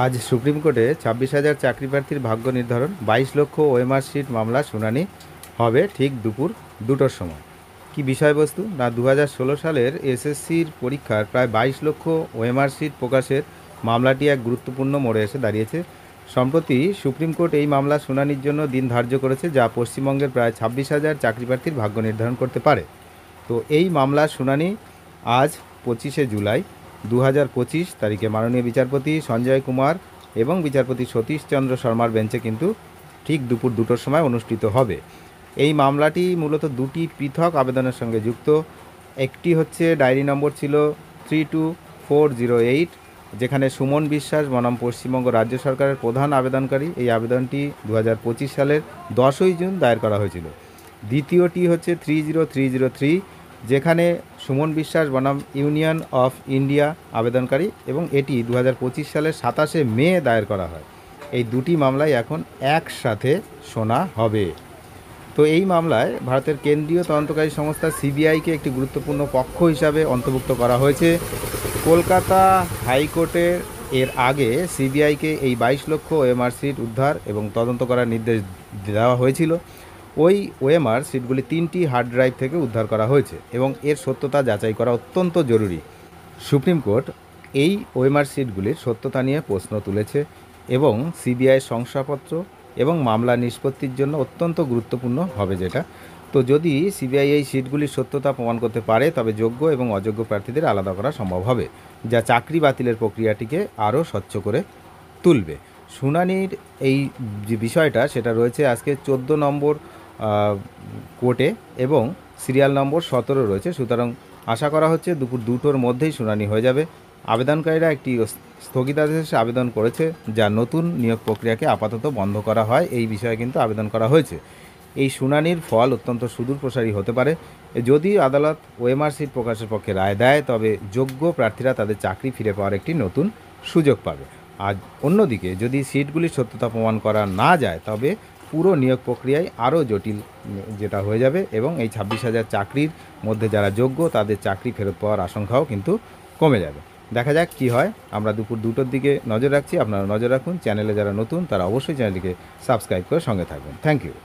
আজ সুপ্রিম কোর্টে 26,000 চাকরি প্রার্থীর ভাগ্য নির্ধারণ 22 লক্ষ ওএমআর শিট মামলা শুনানি হবে ঠিক দুপুর 2টোর সময়। কি বিষয়বস্তু না, 2016 সালের এসএসসির পরীক্ষার প্রায় 22 লক্ষ ওএমআর শিট প্রকাশের মামলাটি এক গুরুত্বপূর্ণ মোড়ে এসে দাঁড়িয়েছে। সম্প্রতি সুপ্রিম কোর্ট এই মামলা শুনানির জন্য দিন ধার্য করেছে, যা পশ্চিমবঙ্গের প্রায় 26,000 চাকরি প্রার্থীর ভাগ্য নির্ধারণ করতে পারে। তো এই মামলার শুনানি আজ 25শে জুলাই 2025 তারিখে মাননীয় বিচারপতি সঞ্জয় কুমার এবং বিচারপতি সতীশ চন্দ্র শর্মার বেঞ্চে কিন্তু ঠিক দুপুর 2টোর সময় অনুষ্ঠিত হবে। এই মামলাটি মূলত দুটি পৃথক আবেদনের সঙ্গে যুক্ত। একটি হচ্ছে ডায়েরি নম্বর ছিল 32408, যেখানে সুমন বিশ্বাস বনাম পশ্চিমবঙ্গ রাজ্য সরকারের প্রধান আবেদনকারী। এই আবেদনটি 2025 সালের 10ই জুন দায়ের করা হয়েছিল। দ্বিতীয়টি হচ্ছে 30303, যেখানে সুমন বিশ্বাস বনাম ইউনিয়ন অফ ইন্ডিয়া আবেদনকারী, এবং এটি 2025 সালের 27শে মে দায়ের করা হয়। এই দুটি মামলায় এখন একসাথে শোনা হবে। তো এই মামলায় ভারতের কেন্দ্রীয় তদন্তকারী সংস্থা সিবিআইকে একটি গুরুত্বপূর্ণ পক্ষ হিসাবে অন্তর্ভুক্ত করা হয়েছে। কলকাতা হাইকোর্টের এর আগে সিবিআইকে এই 22 লক্ষ ওএমআর সিট উদ্ধার এবং তদন্ত করার নির্দেশ দেওয়া হয়েছিল। ওই ওএমআর সিটগুলি 3টি হার্ড ড্রাইভ থেকে উদ্ধার করা হয়েছে এবং এর সত্যতা যাচাই করা অত্যন্ত জরুরি। সুপ্রিম কোর্ট এই ওএমআর সিটগুলির সত্যতা নিয়ে প্রশ্ন তুলেছে এবং সিবিআইয়ের শংসাপত্র এবং মামলা নিষ্পত্তির জন্য অত্যন্ত গুরুত্বপূর্ণ হবে যেটা। তো যদি সিবিআই এই সিটগুলির সত্যতা প্রমাণ করতে পারে, তবে যোগ্য এবং অযোগ্য প্রার্থীদের আলাদা করা সম্ভব হবে, যা চাকরি বাতিলের প্রক্রিয়াটিকে আরও স্বচ্ছ করে তুলবে। শুনানির এই যে বিষয়টা সেটা রয়েছে আজকে 14 নম্বর কোর্টে এবং সিরিয়াল নম্বর 17 রয়েছে। সুতরাং আশা করা হচ্ছে দুপুর 2টোর মধ্যেই শুনানি হয়ে যাবে। আবেদনকারীরা একটি স্থগিতাদেশে আবেদন করেছে, যা নতুন নিয়োগ প্রক্রিয়াকে আপাতত বন্ধ করা হয় এই বিষয়ে কিন্তু আবেদন করা হয়েছে। এই শুনানির ফল অত্যন্ত সুদূরপ্রসারী হতে পারে। যদি আদালত ওএমআর সিট প্রকাশের পক্ষে রায় দেয়, তবে যোগ্য প্রার্থীরা তাদের চাকরি ফিরে পাওয়ার একটি নতুন সুযোগ পাবে। আর অন্যদিকে যদি সিটগুলির সত্যতা প্রমাণ করা না যায়, তবে পুরো নিয়োগ প্রক্রিয়ায় আরও জটিল যেটা হয়ে যাবে এবং এই 26,000 চাকরির মধ্যে যারা যোগ্য তাদের চাকরি ফেরত পাওয়ার আশঙ্কাও কিন্তু কমে যাবে। দেখা যাক কি হয়। আমরা দুপুর 2টোর দিকে নজর রাখছি, আপনারা নজর রাখুন। চ্যানেলে যারা নতুন তারা অবশ্যই চ্যানেলটিকে সাবস্ক্রাইব করে সঙ্গে থাকবেন। Thank you.